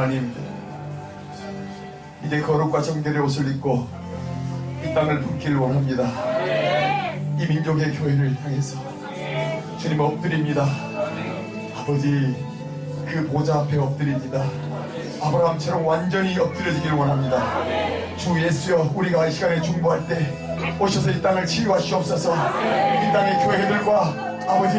하나님, 이제 거룩과 정결의 옷을 입고 이 땅을 품기를 원합니다. 이 민족의 교회를 향해서 주님 엎드립니다. 아버지, 그 보좌 앞에 엎드립니다. 아브라함처럼 완전히 엎드려지기를 원합니다. 주 예수여, 우리가 이 시간에 중보할 때 오셔서 이 땅을 치유하시옵소서. 이 땅의 교회들과 아버지,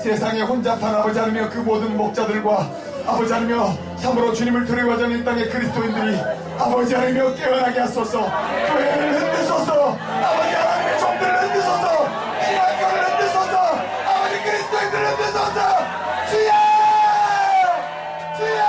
세상에 혼자 탄 아버지 하나며 그 모든 목자들과 아버지 하나며 참으로 주님을 두려워하는 이 땅의 그리스도인들이 아버지 하나며 깨어나게 하소서. 교회를 흔드소서. 아버지 하나님의 종들을 흔드소서. 신학교를 흔드소서. 아버지 그리스도인들을 흔드소서. 주여! 주여!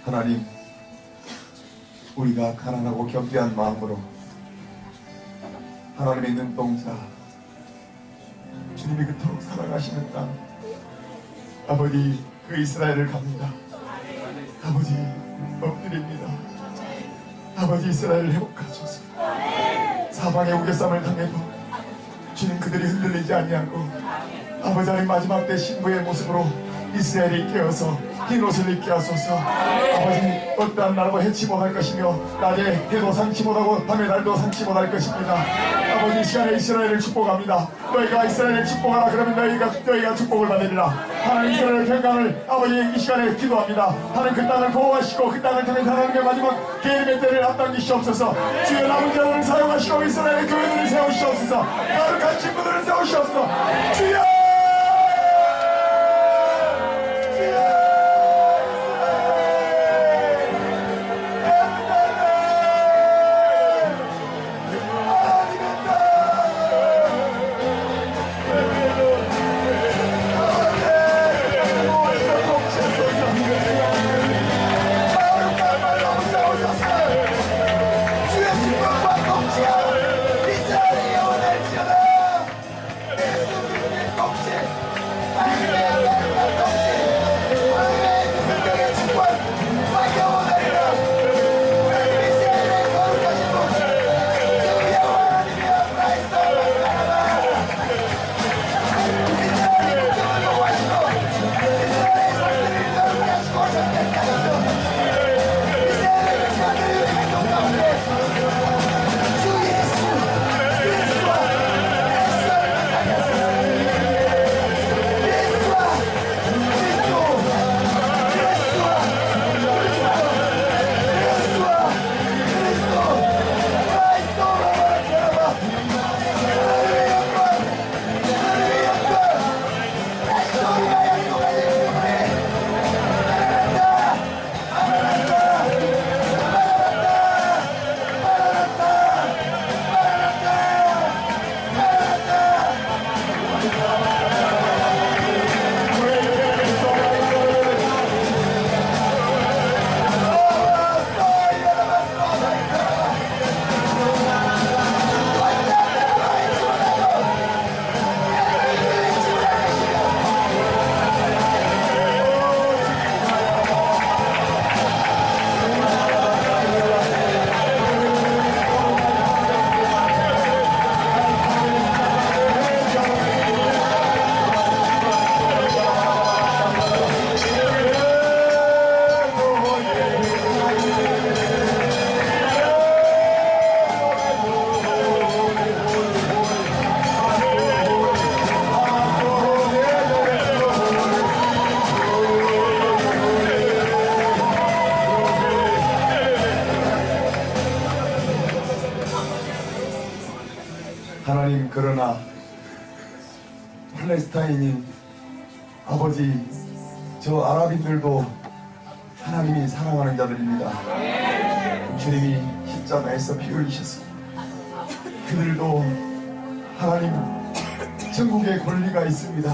하나님, 우리가 가난하고 겸비한 마음으로 하나님의 눈동자, 주님이 그토록 사랑하시는 땅, 아버지 그 이스라엘을 갑니다. 아버지 엎드립니다. 아버지 이스라엘을 회복하소서. 사방의 우겨쌈을 당해도 주님 그들이 흔들리지 아니하고 아버지 하나님 마지막 때 신부의 모습으로 이스라엘이 깨어서 흰 옷을 입게 하소서. 아버지 어떠한 나라도 해치 못할 것이며 낮에 해도 상치 못하고 밤에 달도 상치 못할 것입니다. 아버지 이 시간에 이스라엘을 축복합니다. 너희가 이스라엘을 축복하라. 그러면 너희가 축복을 받으리라. 하나님 이스라엘 평강을 아버지 이 시간에 기도합니다. 하나님 그 땅을 보호하시고 그 땅을 통해 하나님의 마지막 계획의 때를 앞당기시옵소서. 주의 남은 자들을 사용하시고 이스라엘의 교회들을 세우시옵소서. 거룩한 친구들을 세우시옵소서. 주여 하나님 그러나 팔레스타인이 아버지 저 아랍인들도 하나님이 사랑하는 자들입니다. 주님이 십자가에서 피 흘리셨습니다. 그들도 하나님 천국의 권리가 있습니다.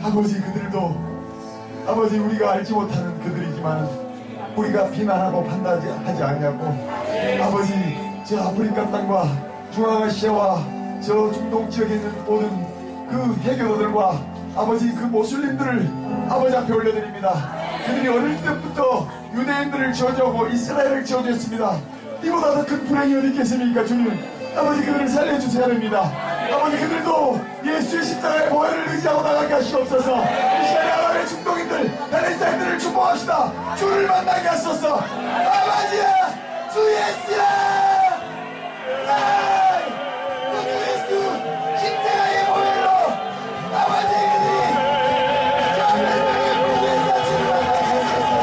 아버지 그들도 아버지 우리가 알지 못하는 그들이지만 우리가 비난하고 판단하지 않냐고 아버지 저 아프리카 땅과 중앙아시아와 저 중동 지역에 있는 모든 그 해교도들과 아버지 그 모슬림들을 아버지 앞에 올려드립니다. 그들이 어릴 때부터 유대인들을 저주하고 이스라엘을 저주했습니다. 이보다 더 큰 불행이 어디 있겠습니까 주님. 아버지 그들을 살려주셔야 됩니다. 아버지 그들도 예수의 십자가의 보혈을 의지하고 나가게 하시옵소서. 이 시간에 아랍의 중동인들 팔레스타인들을 축복합시다. 주를 만나게 하소서. 아버지야 주 예수야 십자가의 보혈로 아버지 그들이 전능력의 불의에서 주를 만나게 하소서.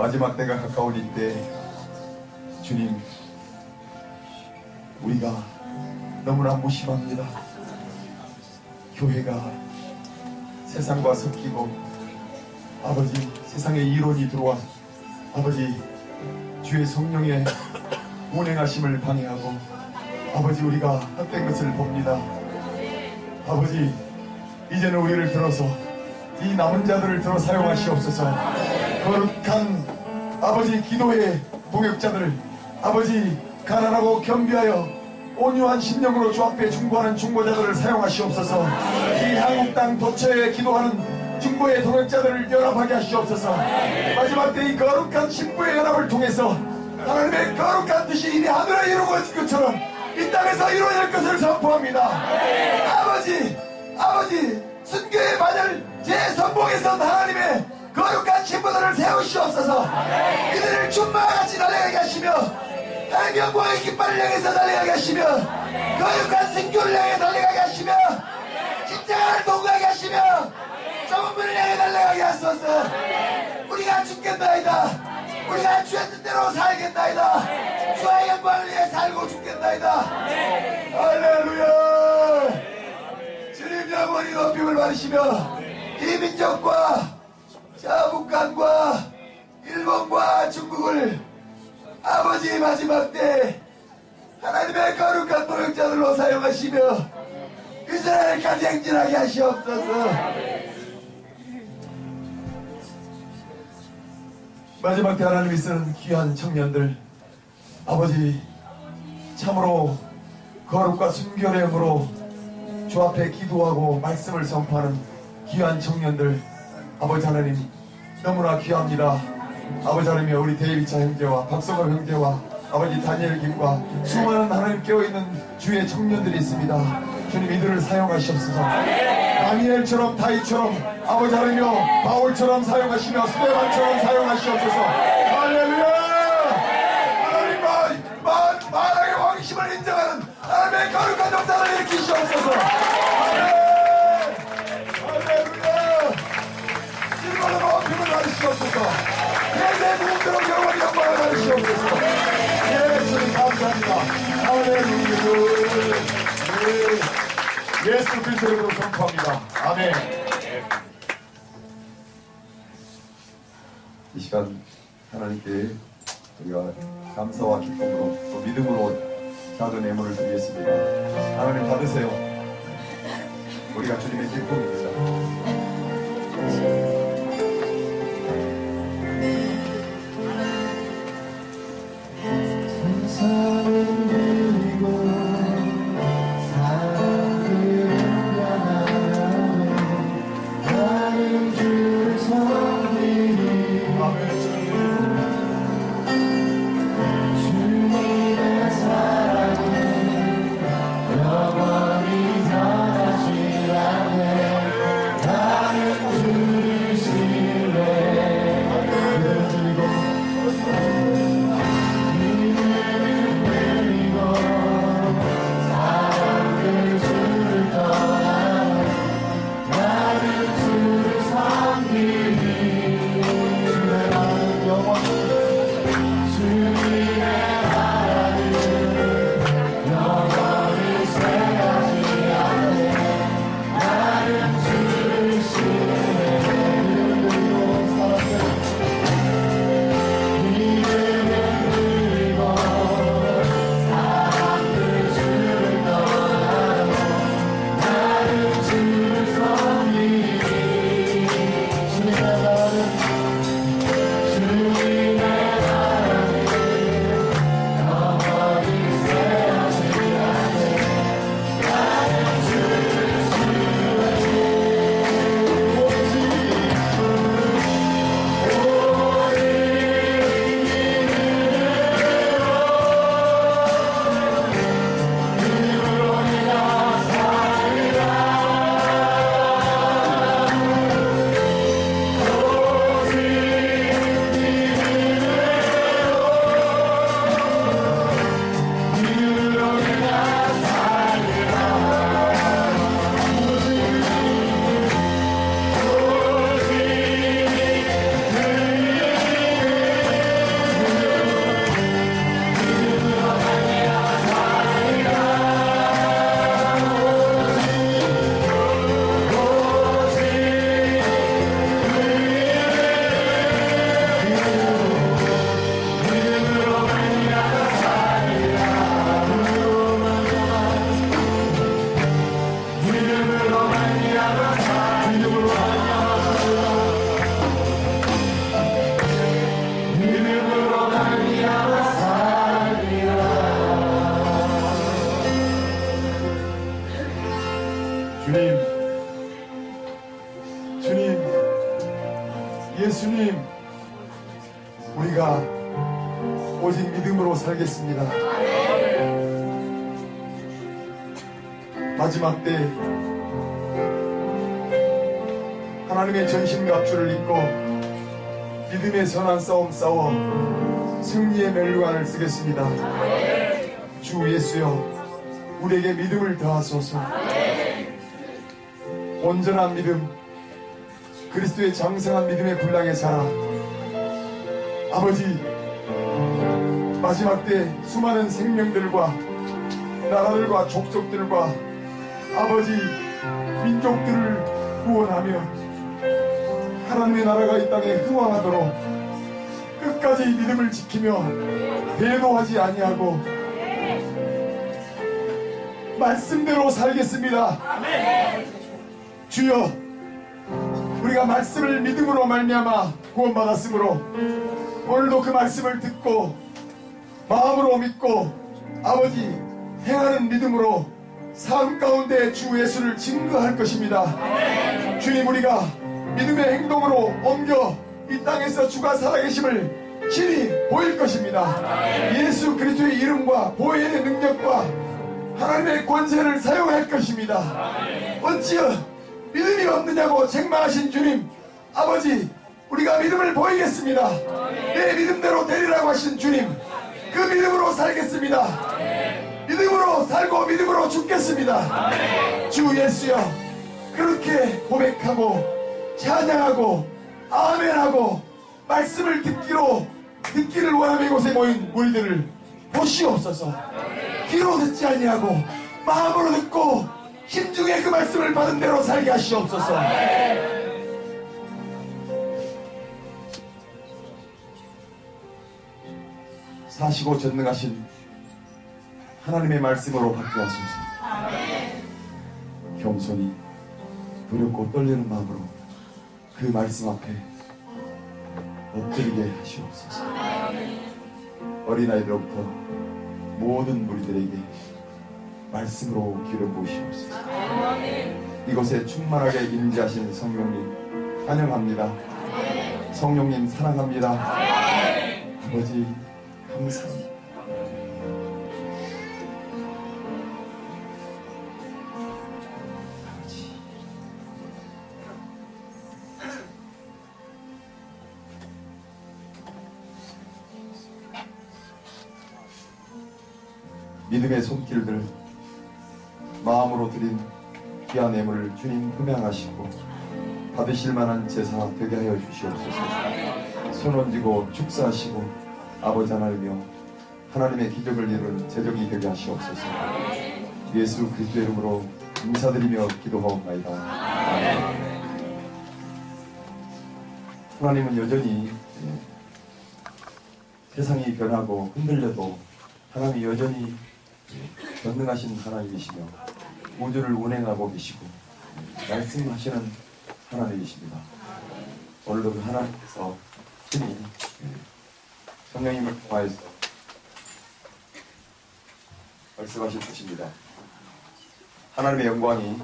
마지막 때가 가까운 이때 주님, 우리가 너무나 무심합니다. 교회가 세상과 섞이고 아버지 세상의 이론이 들어와 아버지 주의 성령의 운행하심을 방해하고 아버지 우리가 헛된 것을 봅니다. 아버지 이제는 우리를 들어서 이 남은 자들을 들어 사용하시옵소서. 거룩한 아버지 기도의 동역자들을 아버지 가난하고 겸비하여 온유한 심령으로 주 앞에 중보하는 중보자들을 사용하시옵소서. 이 한국 땅 도처에 기도하는 중보의 동역자들을 연합하게 하시옵소서. 마지막 때 이 거룩한 신부의 연합을 통해서 하나님의 거룩한 뜻이 이미 하늘에 이루어진 것처럼 이 땅에서 이루어질 것을 선포합니다. 아버지 순교의 반열 제선봉에서 하나님의 거룩한 신부들을 세우시옵소서. 이들을 춘마와 같이 달려가게 하시며 하나님 영광의 깃발을 향해서 달려가게 하시며 거룩한 순교를 향해 달려가게 하시며 십자가를 동거하게 하시며 좁은 문을 향해 달려가게 하소서. 우리가 죽겠나이다. 우리가 주의 뜻대로 살겠나이다. 주의 영광을 위해 살고 죽겠나이다. 할렐루야. 주님 영원히 높임을 받으시며 이 민족과 북한과 일본과 중국을 아버지 마지막 때 하나님의 거룩한 동역자들로 사용하시며 이스라엘까지 행진하게 하시옵소서. 마지막 때 하나님이 쓰는 귀한 청년들 아버지 참으로 거룩과 순결의 영으로 주 앞에 기도하고 말씀을 선포하는 귀한 청년들 아버지 하나님 너무나 귀합니다. 아버지 하나님이 우리 데이비차 형제와 박성호 형제와 아버지 다니엘 김과 수많은 하나님 깨어있는 주의 청년들이 있습니다. 주님 이들을 사용하시옵소서. 다니엘처럼 다윗처럼 아버지 하나님이여 바울처럼 사용하시며 스데반처럼 사용하시옵소서. 할렐루야. 하나님 만왕의 왕이심을 인정하는 하나님의 거룩한 역사를 일으키시옵소서. 할렐루야. 일본으로 높임을 받으시옵소서. 대대 무음대로 영원히 영광을 받으시옵소서. 예, 주님 감사합니다. 할렐루야. 예수 그리스도 이름으로 선포합니다. 아멘. 이 시간 하나님께 우리가 감사와 기쁨으로 또 믿음으로 작은 예물을 드리겠습니다. 하나님 받으세요. 우리가 주님의 기쁨입니다. 영원히 변하지 않네. 주님, 예수님, 우리가 오직 믿음으로 살겠습니다. 마지막 때 하나님의 전신갑주를 입고 믿음의 선한 싸움 싸워 승리의 멸류관을 쓰겠습니다. 주 예수여, 우리에게 믿음을 더하소서. 온전한 믿음, 그리스도의 장성한 믿음의 분량에 자라. 아버지, 마지막 때 수많은 생명들과 나라들과 족속들과 아버지 민족들을 구원하며 하나님의 나라가 이 땅에 흥왕하도록 끝까지 믿음을 지키며 배도하지 아니하고 말씀대로 살겠습니다. 주여, 우리가 말씀을 믿음으로 말미암아 구원받았으므로 오늘도 그 말씀을 듣고 마음으로 믿고 아버지 행하는 믿음으로 삶 가운데 주 예수를 증거할 것입니다. 주님, 우리가 믿음의 행동으로 옮겨 이 땅에서 주가 살아계심을 친히 보일 것입니다. 예수 그리스도의 이름과 보혜의 능력과 하나님의 권세를 사용할 것입니다. 어찌여 믿음이 없느냐고 책망하신 주님, 아버지, 우리가 믿음을 보이겠습니다. 내 믿음대로 되리라고 하신 주님, 그 믿음으로 살겠습니다. 믿음으로 살고 믿음으로 죽겠습니다. 주 예수여, 그렇게 고백하고 찬양하고 아멘하고 말씀을 듣기를 원하는 이곳에 모인 우리들을 보시옵소서. 귀로 듣지 아니하고 마음으로 듣고 심중에 그 말씀을 받은 대로 살게 하시옵소서. 사시고 전능하신 하나님의 말씀으로 받게 하소서. 겸손히 두렵고 떨리는 마음으로 그 말씀 앞에 엎드리게 하시옵소서. 어린아이들부터 모든 무리들에게 말씀으로 길을 보시옵소서. 이곳에 충만하게 임재하신 성령님 환영합니다. 성령님 사랑합니다. 아버지 감사합니다. 믿음의 손길들 마음으로 드린 귀한 예물을 주님 흠양하시고 받으실 만한 제사 되게 하여 주시옵소서. 손 얹고 축사하시고 아버지 하나님이여 하나님의 기적을 이루는 제적이 되게 하시옵소서. 예수 그리스도의 이름으로 인사드리며 기도하옵나이다. 하나님은 여전히 세상이 변하고 흔들려도 하나님이 여전히 전능하신 하나님이시며 우주를 운행하고 계시고 말씀하시는 하나님이십니다. 오늘도 그 하나님께서 친히 성령님을 통하여서 말씀하실 것입니다. 하나님의 영광이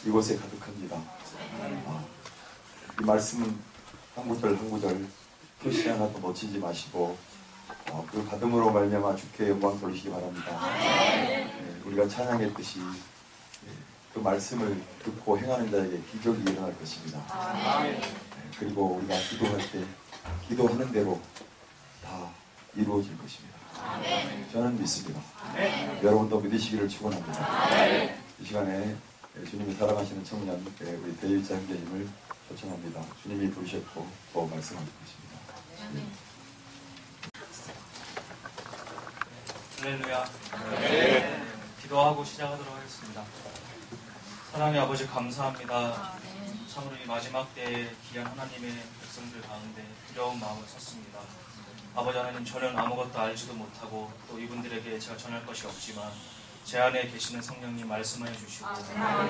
이곳에 가득합니다. 이 말씀은 한 구절 한 구절 표시 하나도 놓치지 마시고 그 받음으로 말미암아 주께 영광 돌리시기 바랍니다. 우리가 찬양했듯이 그 말씀을 듣고 행하는 자에게 기적이 일어날 것입니다. 그리고 우리가 기도할 때 기도하는 대로 다 이루어질 것입니다. 저는 믿습니다. 여러분도 믿으시기를 축원합니다. 이 시간에 주님이 사랑하시는 청년 우리 대일자 형제님을 초청합니다. 주님이 부르셨고 또 말씀하실 것입니다. 할렐루야. 기도하고 시작하도록 하겠습니다. 사랑의 아버지 감사합니다. 참으로 이 마지막 때에 귀한 하나님의 백성들 가운데 두려운 마음을 섰습니다. 아버지 하나님, 저는 아무것도 알지도 못하고 또 이분들에게 제가 전할 것이 없지만 제 안에 계시는 성령님 말씀해 주시고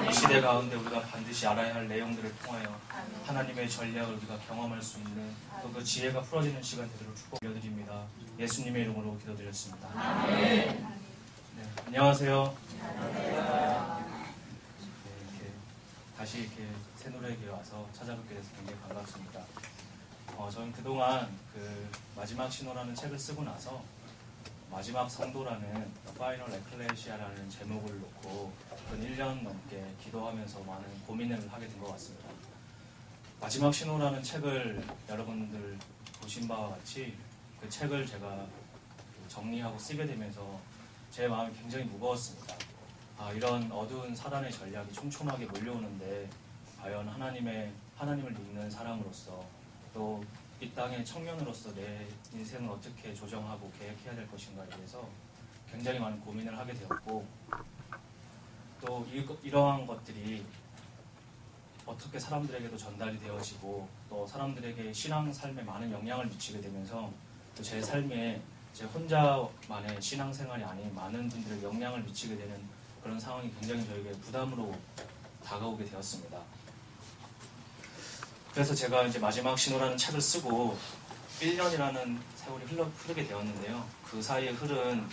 이 시대 가운데 우리가 반드시 알아야 할 내용들을 통하여 하나님의 전략을 우리가 경험할 수 있는 또 그 지혜가 풀어지는 시간 되도록 축복 올려드립니다. 예수님의 이름으로 기도드렸습니다. 안녕하세요. 이렇게 다시 이렇게 새노래에게 와서 찾아뵙게 돼서 굉장히 반갑습니다. 저는 그동안 그 마지막 신호라는 책을 쓰고 나서 마지막 성도라는 파이널 에클레시아라는 제목을 놓고 근 1년 넘게 기도하면서 많은 고민을 하게 된 것 같습니다. 마지막 신호라는 책을 여러분들 보신 바와 같이 그 책을 제가 정리하고 쓰게 되면서 제 마음이 굉장히 무거웠습니다. 이런 어두운 사단의 전략이 촘촘하게 몰려오는데 과연 하나님을 믿는 사람으로서 또 이 땅의 청년으로서 내 인생을 어떻게 조정하고 계획해야 될 것인가에 대해서 굉장히 많은 고민을 하게 되었고, 또 이러한 것들이 어떻게 사람들에게도 전달이 되어지고 또 사람들에게 신앙 삶에 많은 영향을 미치게 되면서 또 제 삶에 제 혼자만의 신앙생활이 아닌 많은 분들에게 영향을 미치게 되는 그런 상황이 굉장히 저에게 부담으로 다가오게 되었습니다. 그래서 제가 이제 마지막 신호라는 책을 쓰고 1년이라는 세월이 흐르게 되었는데요. 그 사이에 흐른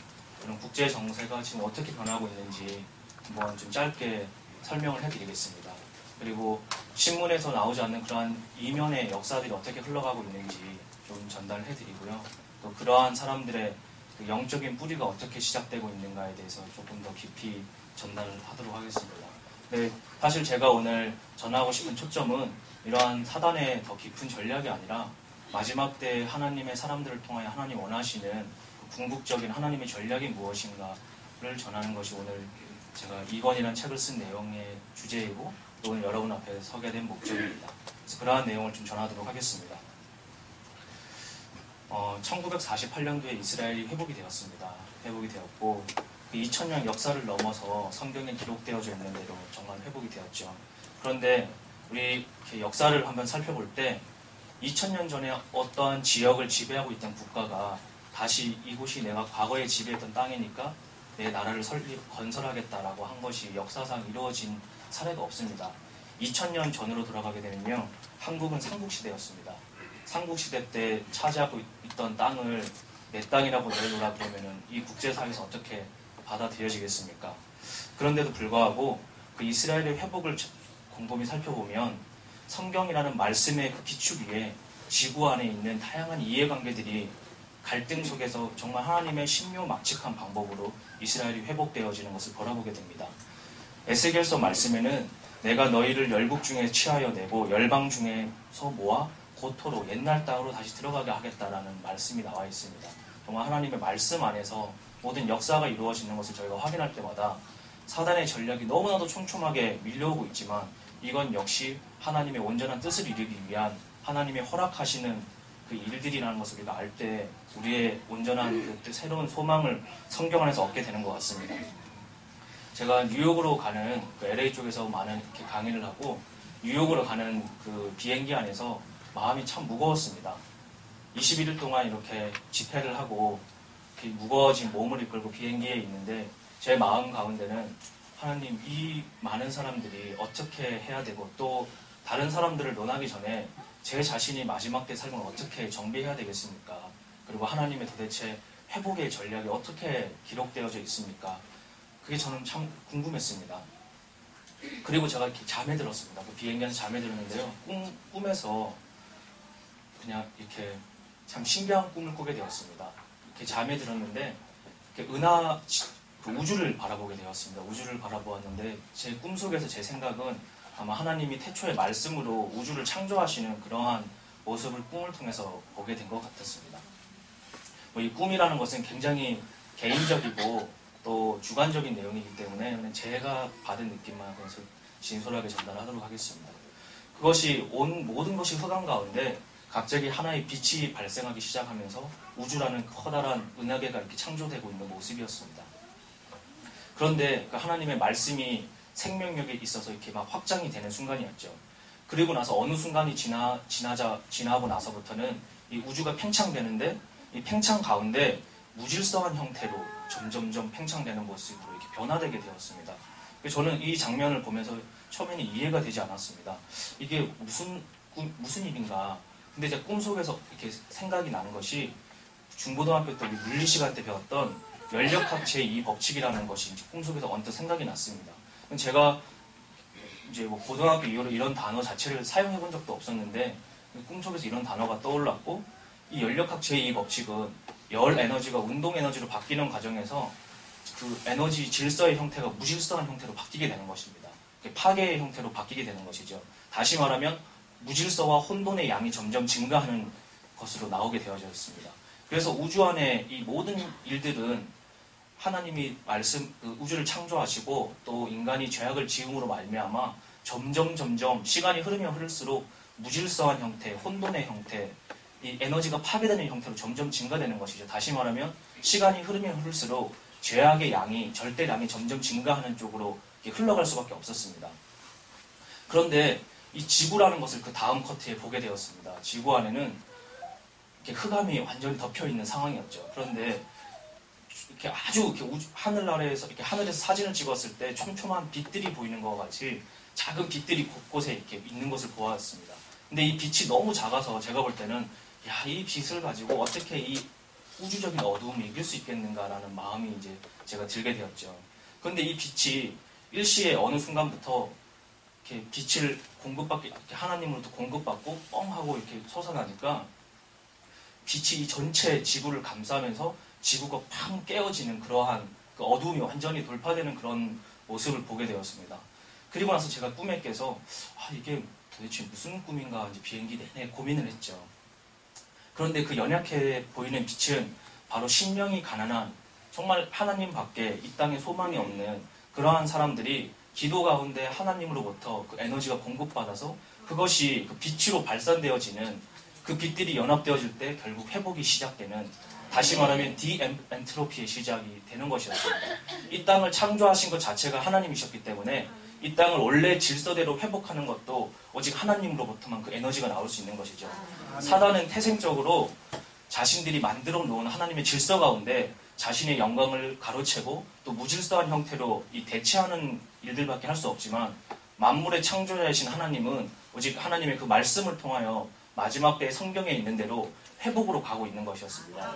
이런 국제 정세가 지금 어떻게 변하고 있는지 한번 좀 짧게 설명을 해드리겠습니다. 그리고 신문에서 나오지 않는 그러한 이면의 역사들이 어떻게 흘러가고 있는지 좀 전달을 해드리고요. 또 그러한 사람들의 그 영적인 뿌리가 어떻게 시작되고 있는가에 대해서 조금 더 깊이 전달을 하도록 하겠습니다. 네, 사실 제가 오늘 전하고 싶은 초점은 이러한 사단의 더 깊은 전략이 아니라 마지막 때 하나님의 사람들을 통하여 하나님 원하시는 그 궁극적인 하나님의 전략이 무엇인가를 전하는 것이 오늘 제가 2권이라는 책을 쓴 내용의 주제이고 또 오늘 여러분 앞에 서게 된 목적입니다. 그래서 그러한 내용을 좀 전하도록 하겠습니다. 1948년도에 이스라엘이 회복이 되었습니다. 회복이 되었고 2000년 역사를 넘어서 성경에 기록되어져 있는 대로 정말 회복이 되었죠. 그런데 우리 이렇게 역사를 한번 살펴볼 때 2000년 전에 어떠한 지역을 지배하고 있던 국가가 다시 이곳이 내가 과거에 지배했던 땅이니까 내 나라를 건설하겠다라고 한 것이 역사상 이루어진 사례가 없습니다. 2000년 전으로 돌아가게 되면요, 한국은 삼국시대였습니다. 삼국시대 때 차지하고 있던 땅을 내 땅이라고 내놓으라 그러면은 이 국제사회에서 어떻게 받아들여지겠습니까? 그런데도 불구하고 그 이스라엘의 회복을 곰곰이 살펴보면 성경이라는 말씀의 그 기축 위에 지구 안에 있는 다양한 이해관계들이 갈등 속에서 정말 하나님의 신묘막측한 방법으로 이스라엘이 회복되어지는 것을 바라보게 됩니다. 에스겔서 말씀에는 내가 너희를 열국 중에 취하여 내고 열방 중에서 모아 고토로 옛날 땅으로 다시 들어가게 하겠다라는 말씀이 나와 있습니다. 정말 하나님의 말씀 안에서 모든 역사가 이루어지는 것을 저희가 확인할 때마다 사단의 전략이 너무나도 촘촘하게 밀려오고 있지만 이건 역시 하나님의 온전한 뜻을 이루기 위한 하나님의 허락하시는 그 일들이라는 것을 우리가 알 때 우리의 온전한 그 새로운 소망을 성경 안에서 얻게 되는 것 같습니다. 제가 뉴욕으로 가는 그 LA 쪽에서 많은 이렇게 강의를 하고 뉴욕으로 가는 그 비행기 안에서 마음이 참 무거웠습니다. 21일 동안 이렇게 집회를 하고 이렇게 무거워진 몸을 이끌고 비행기에 있는데 제 마음 가운데는 하나님, 이 많은 사람들이 어떻게 해야 되고 또 다른 사람들을 논하기 전에 제 자신이 마지막 때 삶을 어떻게 정비해야 되겠습니까? 그리고 하나님의 도대체 회복의 전략이 어떻게 기록되어져 있습니까? 그게 저는 참 궁금했습니다. 그리고 제가 이렇게 잠에 들었습니다. 그 비행기에서 잠에 들었는데요. 꿈에서 그냥 이렇게 참 신기한 꿈을 꾸게 되었습니다. 이렇게 잠에 들었는데 이렇게 그 우주를 바라보게 되었습니다. 우주를 바라보았는데 제 꿈속에서 제 생각은 아마 하나님이 태초의 말씀으로 우주를 창조하시는 그러한 모습을 꿈을 통해서 보게 된 것 같았습니다. 이 꿈이라는 것은 굉장히 개인적이고 또 주관적인 내용이기 때문에 그냥 제가 받은 느낌만 그냥 진솔하게 전달하도록 하겠습니다. 그것이 모든 것이 흑암 가운데 갑자기 하나의 빛이 발생하기 시작하면서 우주라는 커다란 은하계가 이렇게 창조되고 있는 모습이었습니다. 그런데 그 하나님의 말씀이 생명력에 있어서 이렇게 막 확장이 되는 순간이었죠. 그리고 나서 어느 순간이 지나고 나서부터는 이 우주가 팽창되는데 이 팽창 가운데 무질서한 형태로 점점점 팽창되는 모습으로 이렇게 변화되게 되었습니다. 저는 이 장면을 보면서 처음에는 이해가 되지 않았습니다. 이게 무슨 일인가. 근데 제 꿈속에서 이렇게 생각이 나는 것이 중고등학교 때 우리 물리 시간 때 배웠던 연력학 제2 법칙이라는 것이 꿈속에서 언뜻 생각이 났습니다. 제가 이제 뭐 고등학교 이후로 이런 단어 자체를 사용해 본 적도 없었는데 꿈속에서 이런 단어가 떠올랐고, 이 연력학 제2 법칙은 열 에너지가 운동 에너지로 바뀌는 과정에서 그 에너지 질서의 형태가 무질서한 형태로 바뀌게 되는 것입니다. 파괴의 형태로 바뀌게 되는 것이죠. 다시 말하면 무질서와 혼돈의 양이 점점 증가하는 것으로 나오게 되어져 있습니다. 그래서 우주 안에 이 모든 일들은 하나님이 우주를 창조하시고 또 인간이 죄악을 지음으로 말미암아 점점 시간이 흐르면 흐를수록 무질서한 형태, 혼돈의 형태, 이 에너지가 파괴되는 형태로 점점 증가되는 것이죠. 다시 말하면 시간이 흐르면 흐를수록 죄악의 양이, 절대량이 점점 증가하는 쪽으로 흘러갈 수밖에 없었습니다. 그런데 이 지구라는 것을 그 다음 커트에 보게 되었습니다. 지구 안에는 이렇게 흑암이 완전히 덮여 있는 상황이었죠. 그런데 이렇게 아주 이렇게 하늘 아래에서 이렇게 하늘에서 사진을 찍었을 때 촘촘한 빛들이 보이는 것 같이 작은 빛들이 곳곳에 이렇게 있는 것을 보았습니다. 근데 이 빛이 너무 작아서 제가 볼 때는 이 빛을 가지고 어떻게 이 우주적인 어두움을 이길 수 있겠는가라는 마음이 이제 제가 들게 되었죠. 그런데 이 빛이 일시에 어느 순간부터 이렇게 빛을 하나님으로부터 공급받고 뻥 하고 이렇게 솟아나니까 빛이 이 전체 지구를 감싸면서 지구가 팡 깨어지는 그러한 그 어두움이 완전히 돌파되는 그런 모습을 보게 되었습니다. 그리고 나서 제가 꿈에 깨서 이게 도대체 무슨 꿈인가 이제 비행기 내내 고민을 했죠. 그런데 그 연약해 보이는 빛은 바로 심령이 가난한, 정말 하나님 밖에 이 땅에 소망이 없는 그러한 사람들이 기도 가운데 하나님으로부터 그 에너지가 공급받아서 그것이 그 빛으로 발산되어지는, 그 빛들이 연합되어질 때 결국 회복이 시작되는, 다시 말하면 디엔트로피의 시작이 되는 것이었습니다. 이 땅을 창조하신 것 자체가 하나님이셨기 때문에 이 땅을 원래 질서대로 회복하는 것도 오직 하나님으로부터만 그 에너지가 나올 수 있는 것이죠. 사단은 태생적으로 자신들이 만들어 놓은 하나님의 질서 가운데 자신의 영광을 가로채고 또 무질서한 형태로 이 대체하는 일들밖에 할 수 없지만, 만물의 창조자이신 하나님은 오직 하나님의 그 말씀을 통하여 마지막 때의 성경에 있는 대로 회복으로 가고 있는 것이었습니다.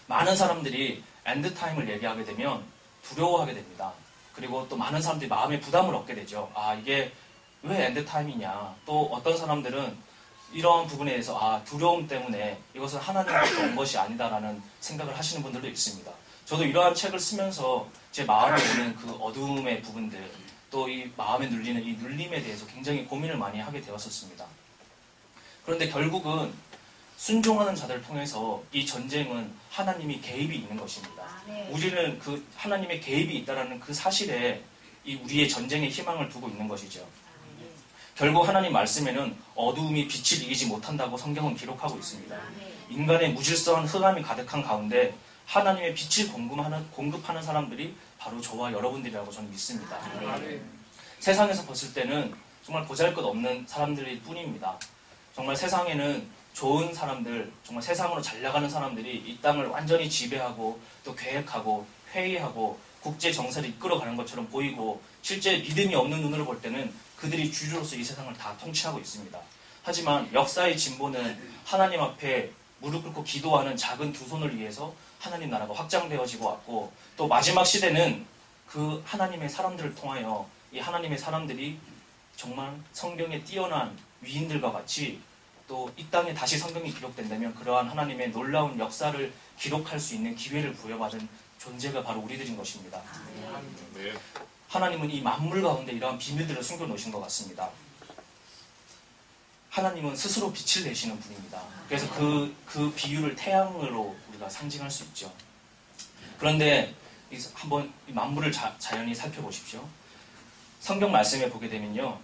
많은 사람들이 엔드타임을 얘기하게 되면 두려워하게 됩니다. 그리고 또 많은 사람들이 마음의 부담을 얻게 되죠. 이게 왜 엔드타임이냐. 또 어떤 사람들은 이런 부분에 대해서 두려움 때문에 이것은 하나님으로부터 온 것이 아니다라는 생각을 하시는 분들도 있습니다. 저도 이러한 책을 쓰면서 제 마음에 오는 그 어두움의 부분들, 또 이 마음에 눌리는 이 눌림에 대해서 굉장히 고민을 많이 하게 되었었습니다. 그런데 결국은 순종하는 자들을 통해서 이 전쟁은 하나님이 개입이 있는 것입니다. 우리는 그 하나님의 개입이 있다는 그 사실에 이 우리의 전쟁의 희망을 두고 있는 것이죠. 결국 하나님 말씀에는 어두움이 빛을 이기지 못한다고 성경은 기록하고 있습니다. 인간의 무질서한 흑암이 가득한 가운데 하나님의 빛을 공급하는 사람들이 바로 저와 여러분들이라고 저는 믿습니다. 세상에서 봤을 때는 정말 보잘것없는 사람들일 뿐입니다. 정말 세상에는 좋은 사람들, 정말 세상으로 잘 나가는 사람들이 이 땅을 완전히 지배하고 또 계획하고 회의하고 국제 정세를 이끌어가는 것처럼 보이고, 실제 믿음이 없는 눈으로 볼 때는 그들이 주주로서 이 세상을 다 통치하고 있습니다. 하지만 역사의 진보는 하나님 앞에 무릎 꿇고 기도하는 작은 두 손을 위해서 하나님 나라가 확장되어지고 왔고, 또 마지막 시대는 그 하나님의 사람들을 통하여 이 하나님의 사람들이 정말 성경에 뛰어난 위인들과 같이 또 이 땅에 다시 성경이 기록된다면 그러한 하나님의 놀라운 역사를 기록할 수 있는 기회를 부여받은 존재가 바로 우리들인 것입니다. 하나님은 이 만물 가운데 이러한 비밀들을 숨겨놓으신 것 같습니다. 하나님은 스스로 빛을 내시는 분입니다. 그래서 그 비유를 태양으로 우리가 상징할 수 있죠. 그런데 한번 이 만물을 자연히 살펴보십시오. 성경 말씀에 보게 되면요,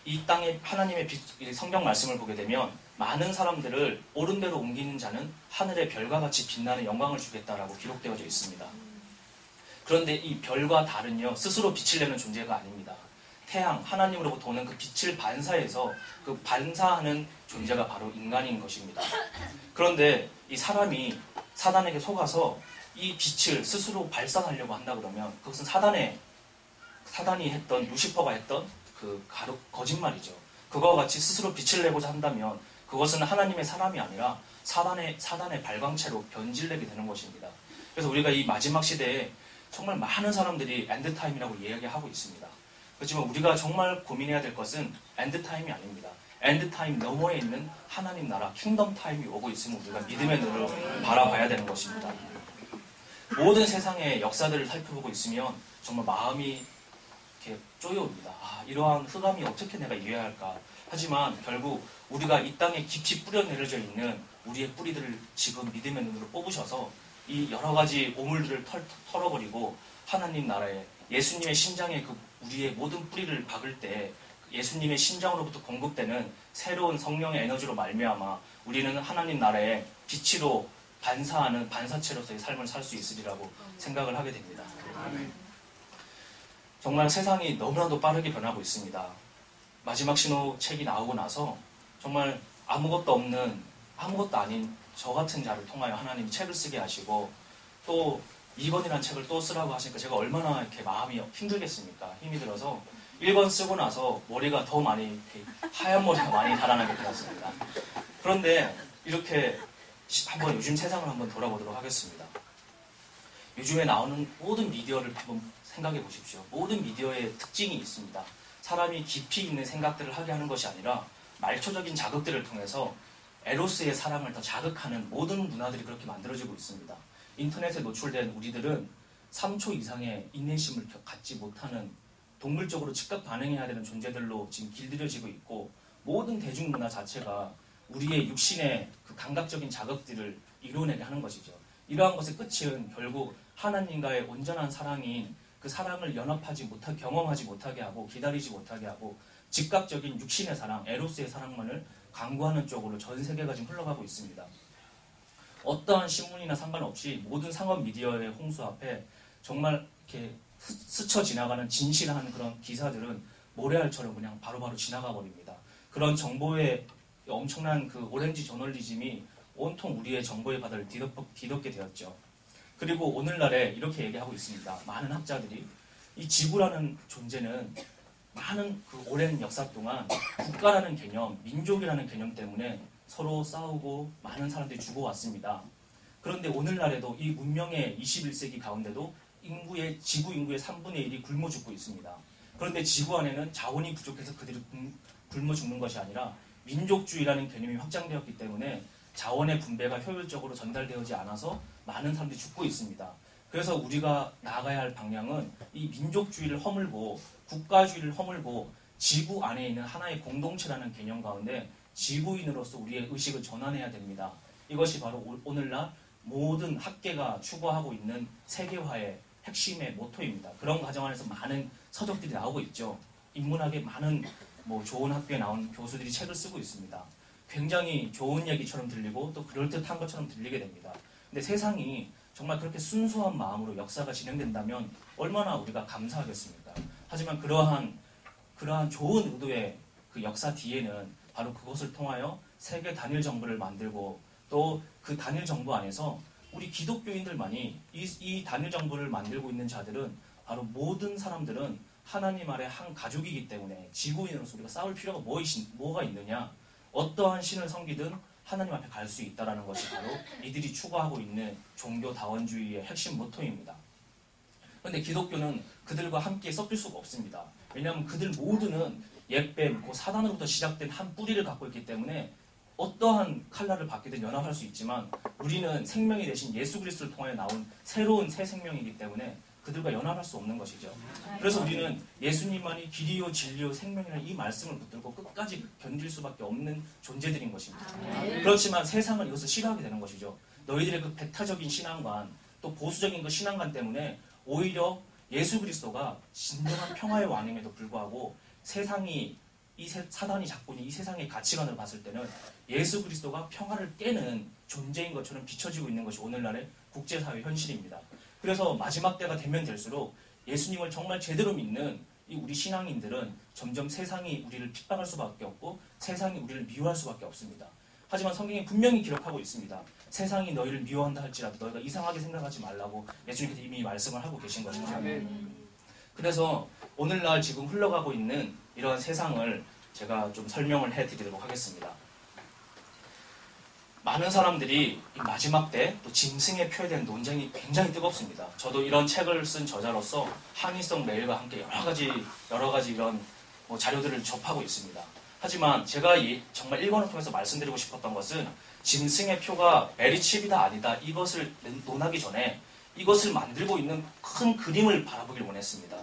이 땅에 하나님의 성경 말씀을 보게 되면 많은 사람들을 옳은 대로 옮기는 자는 하늘의 별과 같이 빛나는 영광을 주겠다라고 기록되어져 있습니다. 그런데 이 별과 달은요, 스스로 빛을 내는 존재가 아닙니다. 태양, 하나님으로부터 오는 그 빛을 반사해서 그 반사하는 존재가 바로 인간인 것입니다. 그런데 이 사람이 사단에게 속아서 이 빛을 스스로 발산하려고 한다 그러면 그것은 사단이 했던, 루시퍼가 했던 그 거짓말이죠. 그거와 같이 스스로 빛을 내고자 한다면 그것은 하나님의 사람이 아니라 사단의 발광체로 변질되게 되는 것입니다. 그래서 우리가 이 마지막 시대에 정말 많은 사람들이 엔드타임이라고 이야기하고 있습니다. 그렇지만 우리가 정말 고민해야 될 것은 엔드타임이 아닙니다. 엔드타임 너머에 있는 하나님 나라 킹덤 타임이 오고 있으면 우리가 믿음의 눈으로 바라봐야 되는 것입니다. 모든 세상의 역사들을 살펴보고 있으면 정말 마음이 이렇게 쪼여옵니다. 이러한 흑암이 어떻게 내가 이해해야 할까? 하지만 결국 우리가 이 땅에 깊이 뿌려내려져 있는 우리의 뿌리들을 지금 믿음의 눈으로 뽑으셔서 이 여러 가지 오물들을 털어버리고 하나님 나라에 예수님의 심장에 그 우리의 모든 뿌리를 박을 때 예수님의 심장으로부터 공급되는 새로운 성령의 에너지로 말미암아 우리는 하나님 나라의 빛으로 반사하는 반사체로서의 삶을 살 수 있으리라고 생각을 하게 됩니다. 정말 세상이 너무나도 빠르게 변하고 있습니다. 마지막 신호 책이 나오고 나서 정말 아무것도 아닌 저 같은 자를 통하여 하나님이 책을 쓰게 하시고 또 2권이라는 책을 또 쓰라고 하시니까 제가 얼마나 이렇게 마음이 힘들겠습니까? 힘이 들어서 1권 쓰고 나서 머리가 더 많이 하얀 머리가 많이 달아나게 되었습니다. 그런데 이렇게 한번 요즘 세상을 한번 돌아보도록 하겠습니다. 요즘에 나오는 모든 미디어를 한번 생각해 보십시오. 모든 미디어의 특징이 있습니다. 사람이 깊이 있는 생각들을 하게 하는 것이 아니라 말초적인 자극들을 통해서 에로스의 사랑을 더 자극하는 모든 문화들이 그렇게 만들어지고 있습니다. 인터넷에 노출된 우리들은 3초 이상의 인내심을 갖지 못하는 동물적으로 즉각 반응해야 되는 존재들로 지금 길들여지고 있고 모든 대중문화 자체가 우리의 육신의 그 감각적인 자극들을 이뤄내게 하는 것이죠. 이러한 것의 끝은 결국 하나님과의 온전한 사랑인 그 사랑을 경험하지 못하게 하고 기다리지 못하게 하고 즉각적인 육신의 사랑, 에로스의 사랑만을 강구하는 쪽으로 전 세계가 지금 흘러가고 있습니다. 어떠한 신문이나 상관없이 모든 상업 미디어의 홍수 앞에 정말 이렇게 스쳐 지나가는 진실한 그런 기사들은 모래알처럼 그냥 바로바로 지나가 버립니다. 그런 정보의 엄청난 그 오렌지 저널리즘이 온통 우리의 정보의 바다를 뒤덮게 되었죠. 그리고 오늘날에 이렇게 얘기하고 있습니다. 많은 학자들이 이 지구라는 존재는 많은 그 오랜 역사 동안 국가라는 개념, 민족이라는 개념 때문에 서로 싸우고 많은 사람들이 죽어왔습니다. 그런데 오늘날에도 이 문명의 21세기 가운데도 지구 인구의 3분의 1이 굶어 죽고 있습니다. 그런데 지구 안에는 자원이 부족해서 그들이 굶어 죽는 것이 아니라 민족주의라는 개념이 확장되었기 때문에 자원의 분배가 효율적으로 전달되지 않아서 많은 사람들이 죽고 있습니다. 그래서 우리가 나아가야 할 방향은 이 민족주의를 허물고 국가주의를 허물고 지구 안에 있는 하나의 공동체라는 개념 가운데 지구인으로서 우리의 의식을 전환해야 됩니다. 이것이 바로 오늘날 모든 학계가 추구하고 있는 세계화의 핵심의 모토입니다. 그런 과정 안에서 많은 서적들이 나오고 있죠. 인문학의 많은 좋은 학교에 나온 교수들이 책을 쓰고 있습니다. 굉장히 좋은 얘기처럼 들리고 또 그럴듯한 것처럼 들리게 됩니다. 근데 세상이 정말 그렇게 순수한 마음으로 역사가 진행된다면 얼마나 우리가 감사하겠습니까? 하지만 그러한 좋은 의도의 그 역사 뒤에는 바로 그것을 통하여 세계 단일 정부를 만들고 또 그 단일 정부 안에서 우리 기독교인들만이 이 단일 정부를 만들고 있는 자들은 바로 모든 사람들은 하나님 아래 한 가족이기 때문에 지구인으로서 우리가 싸울 필요가 뭐가 있느냐? 어떠한 신을 섬기든 하나님 앞에 갈 수 있다는 것이 바로 이들이 추구하고 있는 종교다원주의의 핵심 모토입니다. 그런데 기독교는 그들과 함께 섞일 수가 없습니다. 왜냐하면 그들 모두는 옛뱀, 그 사단으로부터 시작된 한 뿌리를 갖고 있기 때문에 어떠한 칼날을 받기든 연합할 수 있지만 우리는 생명이 되신 예수 그리스도를 통하여 나온 새로운 새 생명이기 때문에 그들과 연합할 수 없는 것이죠. 그래서 우리는 예수님만이 길이요 진리요 생명이라는 이 말씀을 붙들고 끝까지 견딜 수밖에 없는 존재들인 것입니다. 그렇지만 세상은 이것을 싫어하게 되는 것이죠. 너희들의 그 배타적인 신앙관 또 보수적인 그 신앙관 때문에 오히려 예수 그리스도가 진정한 평화의 왕임에도 불구하고 사단이 잡고 있는 이 세상의 가치관을 봤을 때는 예수 그리스도가 평화를 깨는 존재인 것처럼 비춰지고 있는 것이 오늘날의 국제사회 현실입니다. 그래서 마지막 때가 되면 될수록 예수님을 정말 제대로 믿는 이 우리 신앙인들은 점점 세상이 우리를 핍박할 수밖에 없고 세상이 우리를 미워할 수밖에 없습니다. 하지만 성경이 분명히 기록하고 있습니다. 세상이 너희를 미워한다 할지라도 너희가 이상하게 생각하지 말라고 예수님께서 이미 말씀을 하고 계신 것이죠. 그래서 오늘날 지금 흘러가고 있는 이러한 세상을 제가 좀 설명을 해드리도록 하겠습니다. 많은 사람들이 이 마지막 때 또 짐승의 표에 대한 논쟁이 굉장히 뜨겁습니다. 저도 이런 책을 쓴 저자로서 항의성 메일과 함께 여러 가지 이런 뭐 자료들을 접하고 있습니다. 하지만 제가 정말 일권을 통해서 말씀드리고 싶었던 것은 짐승의 표가 메리칩이다 아니다 이것을 논하기 전에 이것을 만들고 있는 큰 그림을 바라보길 원했습니다.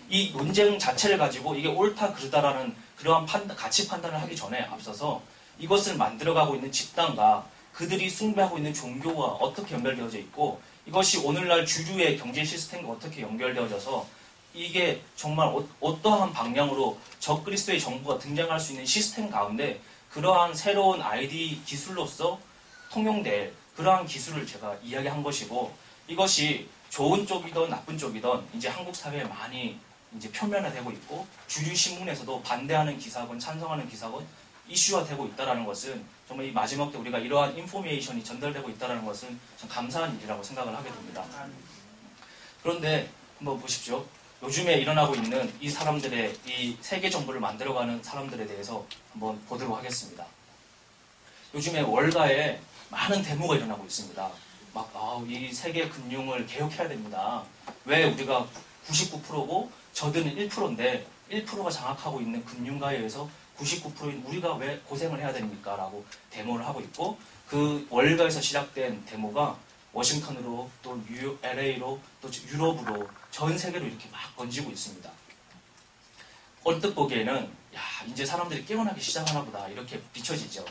이 논쟁 자체를 가지고 이게 옳다 그르다라는 그러한 가치 판단을 하기 전에 앞서서 이것을 만들어가고 있는 집단과 그들이 숭배하고 있는 종교와 어떻게 연결되어져 있고 이것이 오늘날 주류의 경제 시스템과 어떻게 연결되어져서 이게 정말 어떠한 방향으로 적그리스도의 정부가 등장할 수 있는 시스템 가운데 그러한 새로운 아이디 기술로서 통용될 그러한 기술을 제가 이야기한 것이고 이것이 좋은 쪽이든 나쁜 쪽이든 이제 한국 사회에 많이 이제 표면화되고 있고 주류 신문에서도 반대하는 기사건 찬성하는 기사건 이슈화되고 있다는 것은 정말 이 마지막 때 우리가 이러한 인포메이션이 전달되고 있다는 것은 참 감사한 일이라고 생각을 하게 됩니다. 그런데 한번 보십시오. 요즘에 일어나고 있는 이 사람들의 이 세계 정부를 만들어가는 사람들에 대해서 한번 보도록 하겠습니다. 요즘에 월가에 많은 데모가 일어나고 있습니다. 이 세계 금융을 개혁해야 됩니다. 왜 우리가 99%고 저들은 1%인데 1%가 장악하고 있는 금융가에 의해서 99%인 우리가 왜 고생을 해야 됩니까? 라고 데모를 하고 있고 그 월가에서 시작된 데모가 워싱턴으로 또 LA로 또 유럽으로 전 세계로 이렇게 막 번지고 있습니다. 언뜻 보기에는 이제 사람들이 깨어나기 시작하나 보다 이렇게 비춰지죠.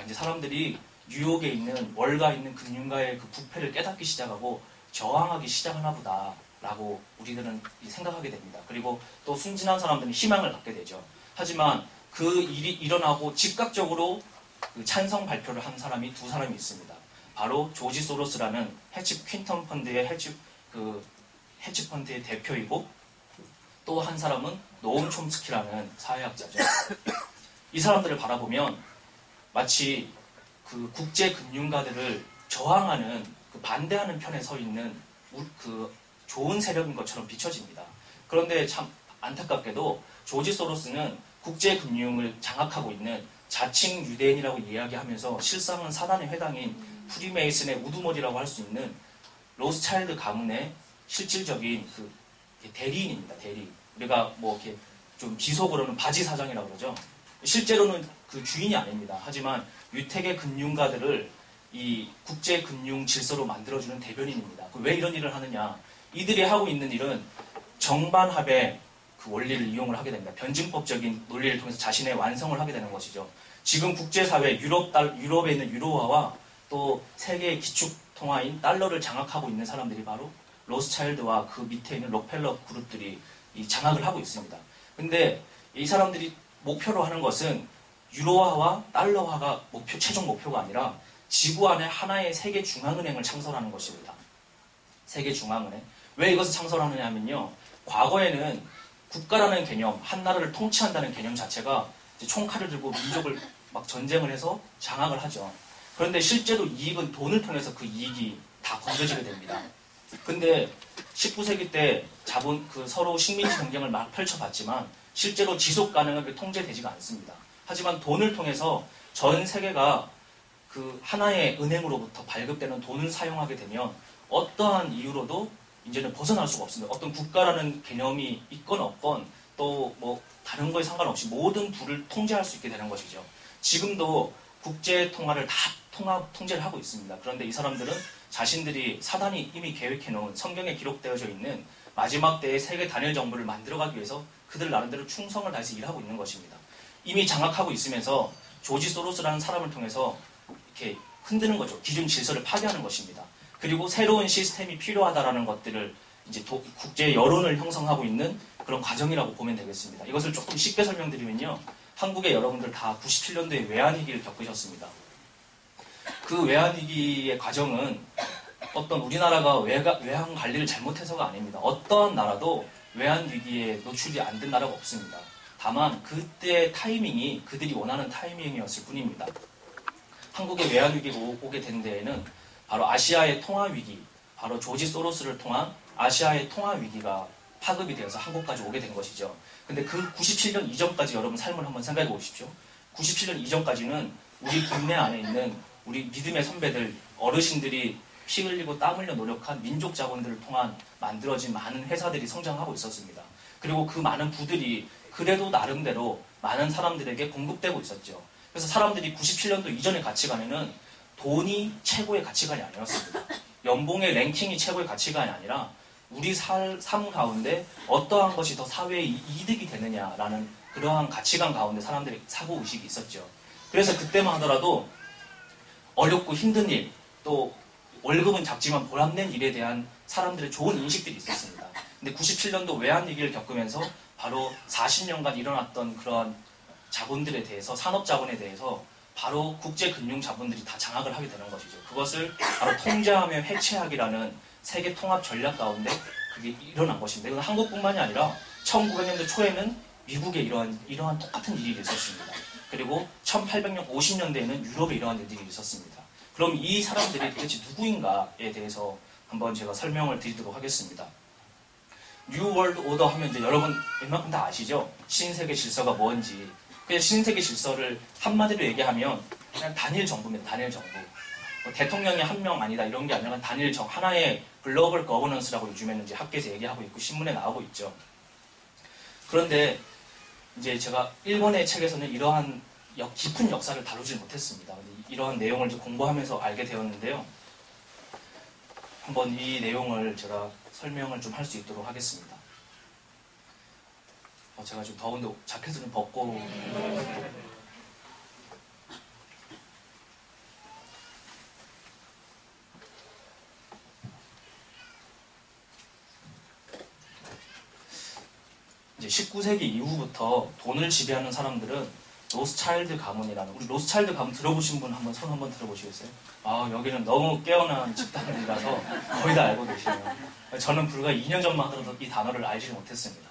이제 사람들이 뉴욕에 있는 월가에 있는 금융가의 그 부패를 깨닫기 시작하고 저항하기 시작하나 보다 라고 우리들은 생각하게 됩니다. 그리고 또 순진한 사람들은 희망을 갖게 되죠. 하지만 그 일이 일어나고 즉각적으로 그 찬성 발표를 한 사람이 두 사람이 있습니다. 바로 조지 소로스라는 퀸턴 펀드의 헤지 펀드의 대표이고 또 한 사람은 노엄 촘스키라는 사회학자죠. 이 사람들을 바라보면 마치 그 국제 금융가들을 저항하는 반대하는 편에 서 있는 그 좋은 세력인 것처럼 비춰집니다. 그런데 참 안타깝게도 조지 소로스는 국제 금융을 장악하고 있는 자칭 유대인이라고 이야기하면서 실상은 사단의 회당인 프리메이슨의 우두머리라고 할 수 있는 로스차일드 가문의 실질적인 그 대리인입니다. 대리. 우리가 뭐 이렇게 좀 비속어로는 바지 사장이라고 그러죠. 실제로는 그 주인이 아닙니다. 하지만 유택의 금융가들을 이 국제 금융 질서로 만들어주는 대변인입니다. 왜 이런 일을 하느냐? 이들이 하고 있는 일은 정반합의 그 원리를 이용을 하게 됩니다. 변증법적인 논리를 통해서 자신의 완성을 하게 되는 것이죠. 지금 국제사회 유럽에 있는 유로화와 또 세계의 기축통화인 달러를 장악하고 있는 사람들이 바로 로스차일드와 그 밑에 있는 록펠러 그룹들이 이 장악을 하고 있습니다. 근데 이 사람들이 목표로 하는 것은 유로화와 달러화가 최종 목표가 아니라 지구 안에 하나의 세계 중앙은행을 창설하는 것입니다. 세계 중앙은행. 왜 이것을 창설하느냐 하면요. 과거에는 국가라는 개념, 한 나라를 통치한다는 개념 자체가 총칼을 들고 민족을 막 전쟁을 해서 장악을 하죠. 그런데 실제로 이익은 돈을 통해서 그 이익이 다 건져지게 됩니다. 근데 19세기 때 서로 식민지 경쟁을 막 펼쳐봤지만 실제로 지속 가능하게 통제되지가 않습니다. 하지만 돈을 통해서 전 세계가 그 하나의 은행으로부터 발급되는 돈을 사용하게 되면 어떠한 이유로도 이제는 벗어날 수가 없습니다. 어떤 국가라는 개념이 있건 없건 또 뭐 다른 거에 상관없이 모든 부를 통제할 수 있게 되는 것이죠. 지금도 국제 통화를 다 통제를 하고 있습니다. 그런데 이 사람들은 자신들이 사단이 이미 계획해놓은 성경에 기록되어져 있는 마지막 때의 세계 단일 정부를 만들어가기 위해서 그들 나름대로 충성을 다해서 일하고 있는 것입니다. 이미 장악하고 있으면서 조지 소로스라는 사람을 통해서 이렇게 흔드는 거죠. 기존 질서를 파괴하는 것입니다. 그리고 새로운 시스템이 필요하다라는 것들을 이제 국제 여론을 형성하고 있는 그런 과정이라고 보면 되겠습니다. 이것을 조금 쉽게 설명드리면요. 한국의 여러분들 다 97년도에 외환위기를 겪으셨습니다. 그 외환위기의 과정은 어떤 우리나라가 외환 관리를 잘못해서가 아닙니다. 어떠한 나라도 외환위기에 노출이 안 된 나라가 없습니다. 다만 그때 타이밍이 그들이 원하는 타이밍이었을 뿐입니다. 한국의 외환위기가 오게 된 데에는 바로 아시아의 통화위기, 바로 조지 소로스를 통한 아시아의 통화위기가 파급이 되어서 한국까지 오게 된 것이죠. 근데 그 97년 이전까지 여러분 삶을 한번 생각해 보십시오. 97년 이전까지는 우리 국내 안에 있는 우리 믿음의 선배들, 어르신들이 피 흘리고 땀 흘려 노력한 민족 자본들을 통한 만들어진 많은 회사들이 성장하고 있었습니다. 그리고 그 많은 부들이 그래도 나름대로 많은 사람들에게 공급되고 있었죠. 그래서 사람들이 97년도 이전의 가치관에는 돈이 최고의 가치관이 아니었습니다. 연봉의 랭킹이 최고의 가치관이 아니라 우리 삶 가운데 어떠한 것이 더 사회에 이득이 되느냐라는 그러한 가치관 가운데 사람들의 사고의식이 있었죠. 그래서 그때만 하더라도 어렵고 힘든 일, 또 월급은 작지만 보람된 일에 대한 사람들의 좋은 인식들이 있었습니다. 근데 97년도 외환위기를 겪으면서 바로 40년간 일어났던 그러한 자본들에 대해서, 산업자본에 대해서 바로 국제금융자본들이 다 장악을 하게 되는 것이죠. 그것을 바로 통제하며 해체하기라는 세계 통합 전략 가운데 그게 일어난 것입니다. 이건 한국뿐만이 아니라 1900년대 초에는 미국에 이러한 똑같은 일이 있었습니다. 그리고 1800년, 50년대에는 유럽에 이러한 일들이 있었습니다. 그럼 이 사람들이 도대체 누구인가에 대해서 한번 제가 설명을 드리도록 하겠습니다. 뉴 월드 오더 하면 이제 여러분 웬만큼 다 아시죠? 신세계 질서가 뭔지. 그냥 신세계 질서를 한마디로 얘기하면 그냥 단일 정부입니다. 단일 정부. 뭐 대통령이 한 명 아니다 이런 게 아니라 단일 하나의 글로벌 거버넌스라고 요즘에는 이제 학계에서 얘기하고 있고 신문에 나오고 있죠. 그런데 이제 제가 일본의 책에서는 이러한 깊은 역사를 다루지 못했습니다. 이러한 내용을 이제 공부하면서 알게 되었는데요. 한번 이 내용을 제가 설명을 좀 할 수 있도록 하겠습니다. 제가 좀 더운데 자켓을 좀 벗고 이제 19세기 이후부터 돈을 지배하는 사람들은 로스차일드 가문이라는, 우리 로스차일드 가문 들어보신 분 한번 손 한번 들어보시겠어요? 아, 여기는 너무 깨어난 집단이라서 거의 다 알고 계시네요. 저는 불과 2년 전만 하더라도 이 단어를 알지 못했습니다.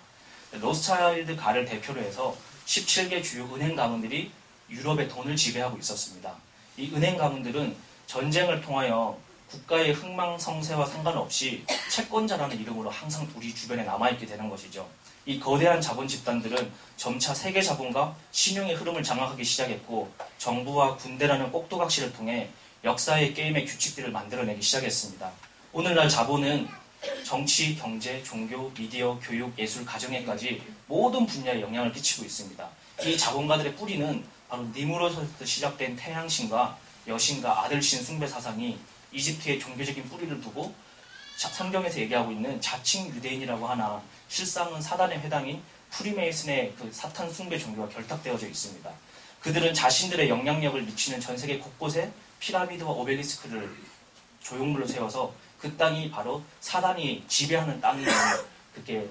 로스차일드 가를 대표로 해서 17개 주요 은행 가문들이 유럽의 돈을 지배하고 있었습니다. 이 은행 가문들은 전쟁을 통하여 국가의 흥망성쇠와 상관없이 채권자라는 이름으로 항상 우리 주변에 남아있게 되는 것이죠. 이 거대한 자본 집단들은 점차 세계 자본과 신용의 흐름을 장악하기 시작했고 정부와 군대라는 꼭두각시를 통해 역사의 게임의 규칙들을 만들어내기 시작했습니다. 오늘날 자본은 정치, 경제, 종교, 미디어, 교육, 예술, 가정에까지 모든 분야에 영향을 끼치고 있습니다. 이 자본가들의 뿌리는 바로 니무로서부터 시작된 태양신과 여신과 아들신 숭배 사상이 이집트의 종교적인 뿌리를 두고 성경에서 얘기하고 있는 자칭 유대인이라고 하나 실상은 사단의 회당인 프리메이슨의 그 사탄 숭배 종교가 결탁되어져 있습니다. 그들은 자신들의 영향력을 미치는 전 세계 곳곳에 피라미드와 오벨리스크를 조형물로 세워서 그 땅이 바로 사단이 지배하는 땅임을 그렇게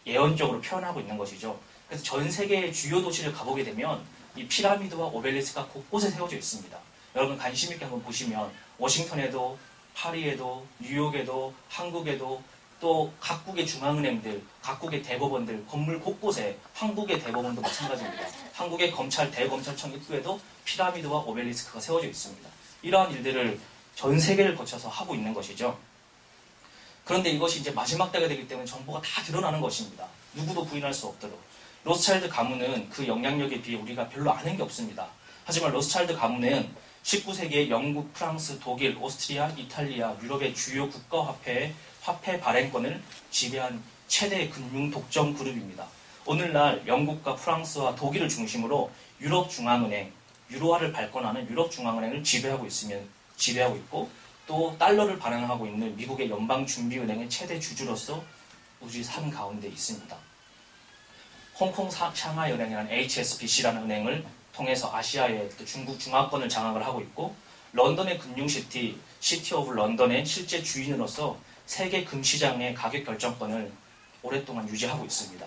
예언적으로 표현하고 있는 것이죠. 그래서 전 세계의 주요 도시를 가보게 되면 이 피라미드와 오벨리스크가 곳곳에 세워져 있습니다. 여러분 관심 있게 한번 보시면 워싱턴에도, 파리에도, 뉴욕에도, 한국에도, 또 각국의 중앙은행들, 각국의 대법원들, 건물 곳곳에, 한국의 대법원도 마찬가지입니다. 한국의 검찰, 대검찰청 입구에도 피라미드와 오벨리스크가 세워져 있습니다. 이러한 일들을 전 세계를 거쳐서 하고 있는 것이죠. 그런데 이것이 이제 마지막 때가 되기 때문에 정보가 다 드러나는 것입니다. 누구도 부인할 수 없도록. 로스차일드 가문은 그 영향력에 비해 우리가 별로 아는 게 없습니다. 하지만 로스차일드 가문은 19세기에 영국, 프랑스, 독일, 오스트리아, 이탈리아, 유럽의 주요 국가화폐의 화폐 발행권을 지배한 최대 금융 독점 그룹입니다. 오늘날 영국과 프랑스와 독일을 중심으로 유럽 중앙은행, 유로화를 발권하는 유럽 중앙은행을 지배하고 있고 또 달러를 발행하고 있는 미국의 연방준비은행의 최대 주주로서 우리 삶 가운데 있습니다. 홍콩 샹하이 은행이라는 HSBC라는 은행을 통해서 아시아의 중국 중화권을 장악을 하고 있고 런던의 금융시티, 시티 오브 런던의 실제 주인으로서 세계 금시장의 가격 결정권을 오랫동안 유지하고 있습니다.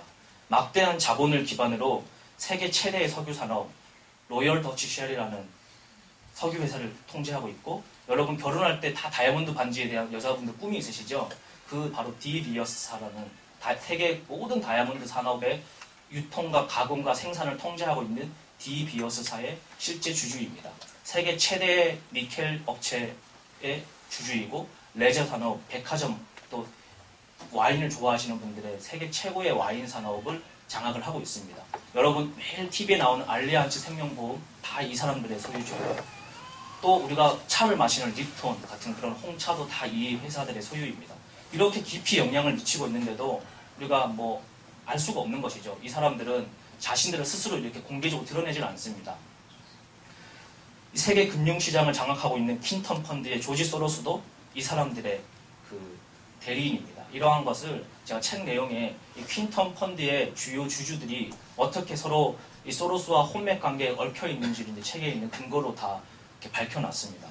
막대한 자본을 기반으로 세계 최대의 석유산업, 로열 더치 쉘이라는 석유회사를 통제하고 있고 여러분 결혼할 때 다 다이아몬드 반지에 대한 여자분들 꿈이 있으시죠? 그 바로 디비어스사라는 세계 모든 다이아몬드 산업의 유통과 가공과 생산을 통제하고 있는 디비어스사의 실제 주주입니다. 세계 최대의 니켈 업체의 주주이고 레저 산업, 백화점 또 와인을 좋아하시는 분들의 세계 최고의 와인 산업을 장악을 하고 있습니다. 여러분 매일 TV에 나오는 알리안츠 생명보험 다 이 사람들의 소유주예요. 또 우리가 차를 마시는 립톤 같은 그런 홍차도 다 이 회사들의 소유입니다. 이렇게 깊이 영향을 미치고 있는데도 우리가 뭐 알 수가 없는 것이죠. 이 사람들은 자신들을 스스로 이렇게 공개적으로 드러내질 않습니다. 세계 금융시장을 장악하고 있는 킨턴 펀드의 조지 소로스도 이 사람들의 그 대리인입니다. 이러한 것을 제가 책 내용에 이 퀸턴 펀드의 주요 주주들이 어떻게 서로 이 소로스와 혼맥 관계에 얽혀 있는지를 이제 책에 있는 근거로 다 이렇게 밝혀놨습니다.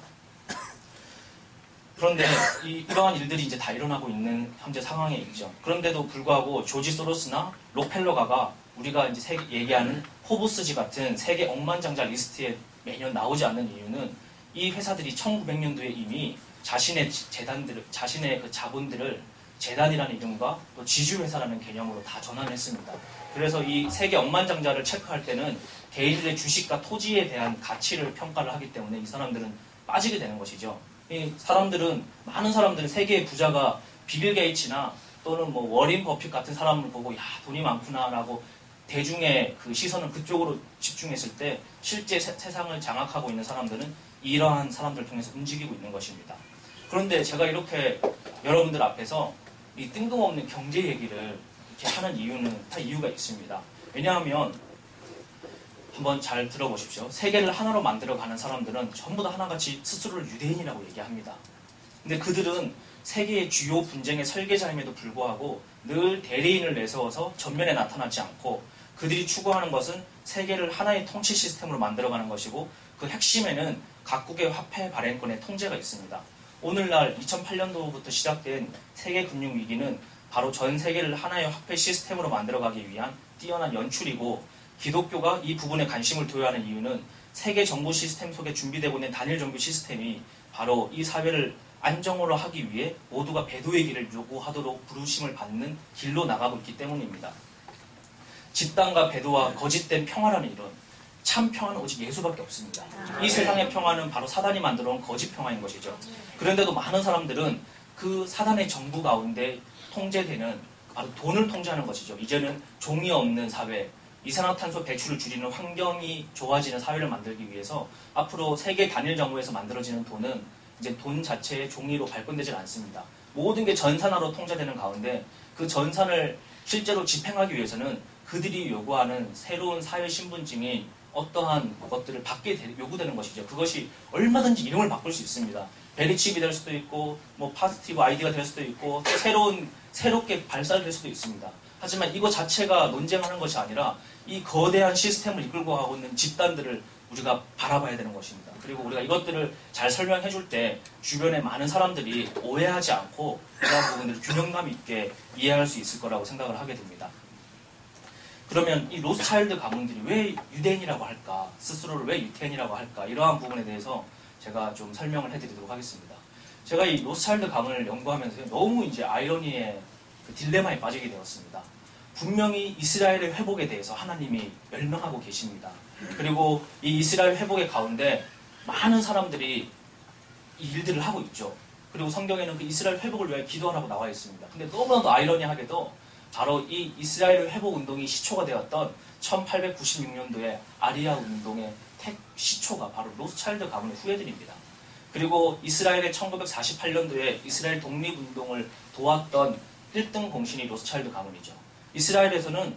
그런데 이러한 일들이 이제 다 일어나고 있는 현재 상황에 있죠. 그런데도 불구하고 조지 소로스나 록펠러가가 우리가 이제 얘기하는 포브스지 같은 세계 억만장자 리스트에 매년 나오지 않는 이유는 이 회사들이 1900년도에 이미 자신의 재단들을, 자신의 그 자본들을 재단이라는 이름과 또 지주회사라는 개념으로 다 전환했습니다. 그래서 이 세계 억만장자를 체크할 때는 개인들의 주식과 토지에 대한 가치를 평가를 하기 때문에 이 사람들은 빠지게 되는 것이죠. 이 사람들은, 많은 사람들은 세계의 부자가 빌 게이츠나 또는 뭐 워린 버핏 같은 사람을 보고 야, 돈이 많구나라고 대중의 그 시선은 그쪽으로 집중했을 때 실제 세상을 장악하고 있는 사람들은 이러한 사람들을 통해서 움직이고 있는 것입니다. 그런데 제가 이렇게 여러분들 앞에서 이 뜬금없는 경제 얘기를 이렇게 하는 이유는 다 이유가 있습니다. 왜냐하면 한번 잘 들어보십시오. 세계를 하나로 만들어가는 사람들은 전부 다 하나같이 스스로를 유대인이라고 얘기합니다. 근데 그들은 세계의 주요 분쟁의 설계자임에도 불구하고 늘 대리인을 내세워서 전면에 나타나지 않고 그들이 추구하는 것은 세계를 하나의 통치 시스템으로 만들어가는 것이고 그 핵심에는 각국의 화폐 발행권의 통제가 있습니다. 오늘날 2008년도부터 시작된 세계 금융위기는 바로 전 세계를 하나의 화폐 시스템으로 만들어가기 위한 뛰어난 연출이고 기독교가 이 부분에 관심을 둬야 하는 이유는 세계 정부 시스템 속에 준비되고 있는 단일 정부 시스템이 바로 이 사회를 안정으로 하기 위해 모두가 배도의 길을 요구하도록 부르심을 받는 길로 나가고 있기 때문입니다. 집단과 배도와 거짓된 평화라는 이론, 참 평화는 오직 예수밖에 없습니다. 이 세상의 평화는 바로 사단이 만들어 온 거짓 평화인 것이죠. 그런데도 많은 사람들은 그 사단의 정부 가운데 통제되는 바로 돈을 통제하는 것이죠. 이제는 종이 없는 사회, 이산화탄소 배출을 줄이는 환경이 좋아지는 사회를 만들기 위해서 앞으로 세계 단일 정부에서 만들어지는 돈은 이제 돈 자체의 종이로 발권되질 않습니다. 모든 게 전산화로 통제되는 가운데 그 전산을 실제로 집행하기 위해서는 그들이 요구하는 새로운 사회 신분증인 어떠한 것들을 받게 요구되는 것이죠. 그것이 얼마든지 이름을 바꿀 수 있습니다. 베리칩이 될 수도 있고, 뭐 파스티브 아이디가 될 수도 있고, 새롭게 발달될 수도 있습니다. 하지만 이거 자체가 논쟁하는 것이 아니라 이 거대한 시스템을 이끌고 가고 있는 집단들을 우리가 바라봐야 되는 것입니다. 그리고 우리가 이것들을 잘 설명해 줄 때 주변에 많은 사람들이 오해하지 않고 그런 부분들을 균형감 있게 이해할 수 있을 거라고 생각을 하게 됩니다. 그러면 이 로스차일드 가문들이 왜 유대인이라고 할까? 스스로를 왜 유태인이라고 할까? 이러한 부분에 대해서 제가 좀 설명을 해드리도록 하겠습니다. 제가 이 로스차일드 가문을 연구하면서 너무 이제 아이러니의 그 딜레마에 빠지게 되었습니다. 분명히 이스라엘의 회복에 대해서 하나님이 멸명하고 계십니다. 그리고 이 이스라엘 회복의 가운데 많은 사람들이 이 일들을 하고 있죠. 그리고 성경에는 그 이스라엘 회복을 위해 기도하라고 나와 있습니다. 근데 너무나도 아이러니하게도 바로 이 이스라엘 회복 운동이 시초가 되었던 1896년도에 아리아 운동의 시초가 바로 로스차일드 가문의 후예들입니다. 그리고 이스라엘의 1948년도에 이스라엘 독립운동을 도왔던 1등 공신이 로스차일드 가문이죠. 이스라엘에서는